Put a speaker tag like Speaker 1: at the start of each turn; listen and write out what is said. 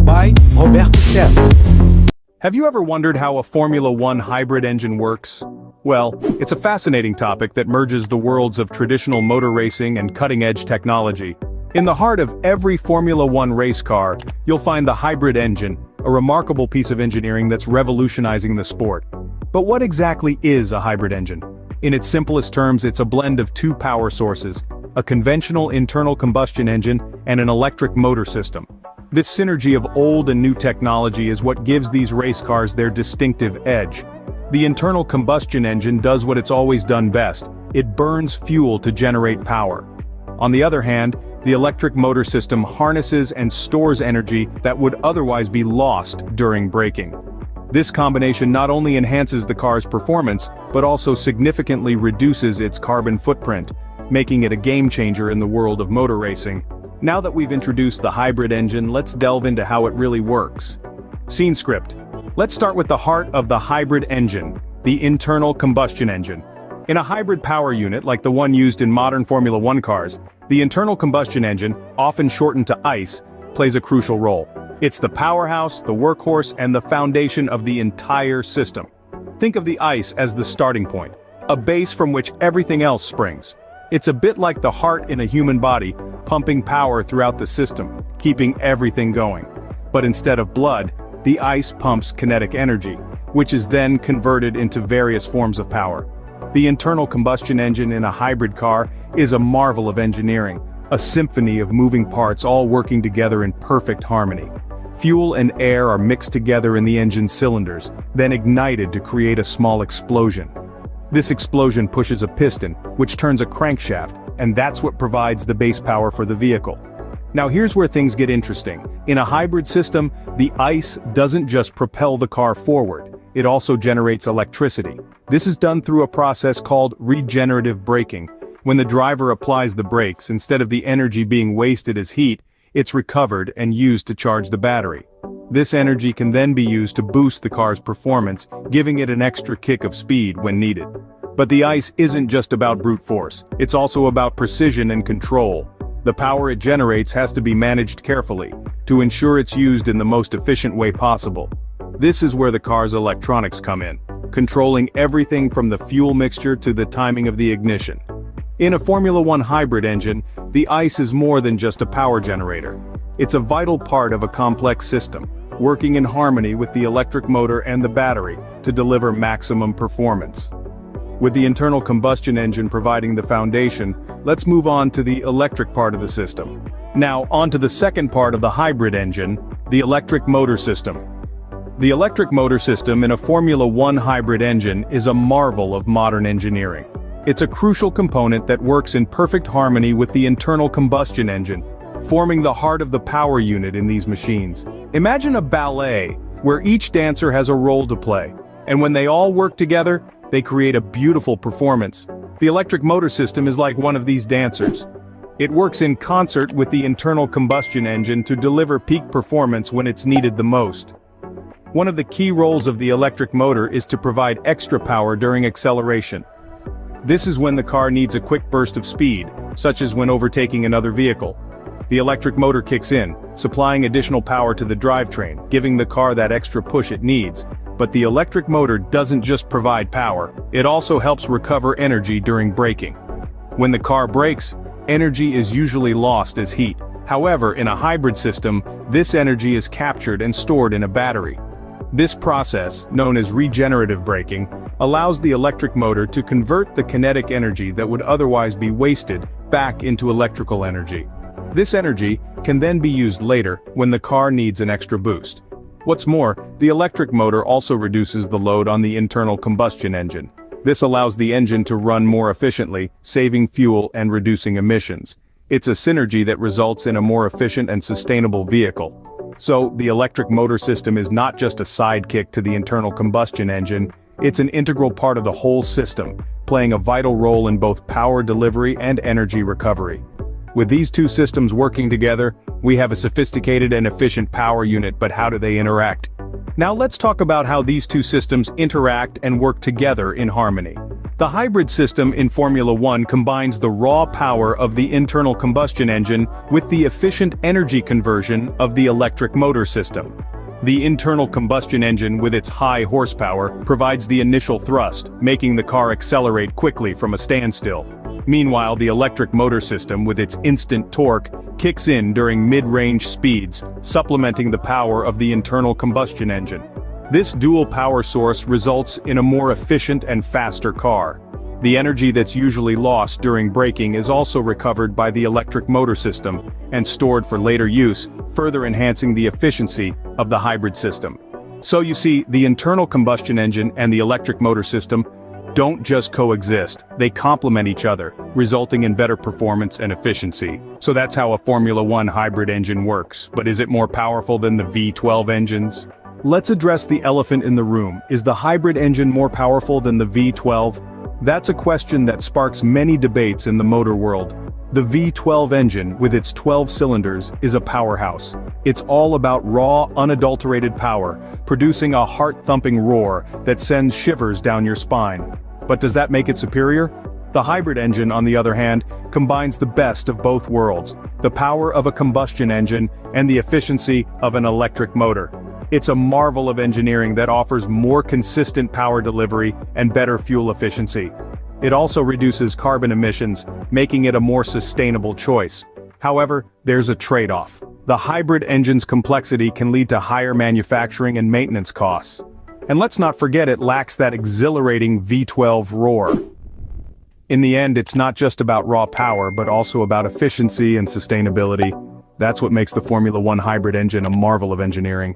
Speaker 1: By Roberto César.
Speaker 2: Have you ever wondered how a Formula One hybrid engine works? Well, it's a fascinating topic that merges the worlds of traditional motor racing and cutting-edge technology. In the heart of every Formula One race car, you'll find the hybrid engine, a remarkable piece of engineering that's revolutionizing the sport. But what exactly is a hybrid engine? In its simplest terms, it's a blend of two power sources, a conventional internal combustion engine and an electric motor system. This synergy of old and new technology is what gives these race cars their distinctive edge. The internal combustion engine does what it's always done best. It burns fuel to generate power. On the other hand, the electric motor system harnesses and stores energy that would otherwise be lost during braking. This combination not only enhances the car's performance, but also significantly reduces its carbon footprint, making it a game-changer in the world of motor racing. Now that we've introduced the hybrid engine, let's delve into how it really works. Scene script. Let's start with the heart of the hybrid engine, the internal combustion engine. In a hybrid power unit like the one used in modern Formula One cars, the internal combustion engine, often shortened to ICE, plays a crucial role. It's the powerhouse, the workhorse, and the foundation of the entire system. Think of the ICE as the starting point, a base from which everything else springs. It's a bit like the heart in a human body, pumping power throughout the system, keeping everything going. But instead of blood, the ICE pumps kinetic energy, which is then converted into various forms of power. The internal combustion engine in a hybrid car is a marvel of engineering, a symphony of moving parts all working together in perfect harmony. Fuel and air are mixed together in the engine's cylinders, then ignited to create a small explosion. This explosion pushes a piston, which turns a crankshaft, and that's what provides the base power for the vehicle. Now here's where things get interesting. In a hybrid system, the ICE doesn't just propel the car forward, it also generates electricity. This is done through a process called regenerative braking. When the driver applies the brakes, instead of the energy being wasted as heat, it's recovered and used to charge the battery. This energy can then be used to boost the car's performance, giving it an extra kick of speed when needed. But the ICE isn't just about brute force, it's also about precision and control. The power it generates has to be managed carefully, to ensure it's used in the most efficient way possible. This is where the car's electronics come in, controlling everything from the fuel mixture to the timing of the ignition. In a Formula One hybrid engine, the ICE is more than just a power generator. It's a vital part of a complex system, working in harmony with the electric motor and the battery to deliver maximum performance. With the internal combustion engine providing the foundation, let's move on to the electric part of the system. Now, on to the second part of the hybrid engine, the electric motor system. The electric motor system in a Formula One hybrid engine is a marvel of modern engineering. It's a crucial component that works in perfect harmony with the internal combustion engine, forming the heart of the power unit in these machines. Imagine a ballet, where each dancer has a role to play, and when they all work together, they create a beautiful performance. The electric motor system is like one of these dancers. It works in concert with the internal combustion engine to deliver peak performance when it's needed the most. One of the key roles of the electric motor is to provide extra power during acceleration. This is when the car needs a quick burst of speed, such as when overtaking another vehicle. The electric motor kicks in, supplying additional power to the drivetrain, giving the car that extra push it needs. But the electric motor doesn't just provide power, it also helps recover energy during braking. When the car brakes, energy is usually lost as heat. However, in a hybrid system, this energy is captured and stored in a battery. This process, known as regenerative braking, allows the electric motor to convert the kinetic energy that would otherwise be wasted back into electrical energy. This energy can then be used later when the car needs an extra boost. What's more, the electric motor also reduces the load on the internal combustion engine. This allows the engine to run more efficiently, saving fuel and reducing emissions. It's a synergy that results in a more efficient and sustainable vehicle. So, the electric motor system is not just a sidekick to the internal combustion engine, it's an integral part of the whole system, playing a vital role in both power delivery and energy recovery. With these two systems working together, we have a sophisticated and efficient power unit, but how do they interact? Now let's talk about how these two systems interact and work together in harmony. The hybrid system in Formula One combines the raw power of the internal combustion engine with the efficient energy conversion of the electric motor system. The internal combustion engine with its high horsepower provides the initial thrust, making the car accelerate quickly from a standstill. Meanwhile, the electric motor system with its instant torque kicks in during mid-range speeds, supplementing the power of the internal combustion engine. This dual power source results in a more efficient and faster car. The energy that's usually lost during braking is also recovered by the electric motor system and stored for later use, further enhancing the efficiency of the hybrid system. So you see, the internal combustion engine and the electric motor system don't just coexist, they complement each other, resulting in better performance and efficiency. So that's how a Formula One hybrid engine works. But is it more powerful than the V12 engines? Let's address the elephant in the room. Is the hybrid engine more powerful than the V12? That's a question that sparks many debates in the motor world. The V12 engine, with its 12 cylinders, is a powerhouse. It's all about raw, unadulterated power, producing a heart-thumping roar that sends shivers down your spine. But does that make it superior? The hybrid engine, on the other hand, combines the best of both worlds, the power of a combustion engine and the efficiency of an electric motor. It's a marvel of engineering that offers more consistent power delivery and better fuel efficiency. It also reduces carbon emissions, making it a more sustainable choice. However, there's a trade-off. The hybrid engine's complexity can lead to higher manufacturing and maintenance costs. And let's not forget it lacks that exhilarating V12 roar. In the end, it's not just about raw power, but also about efficiency and sustainability. That's what makes the Formula One hybrid engine a marvel of engineering.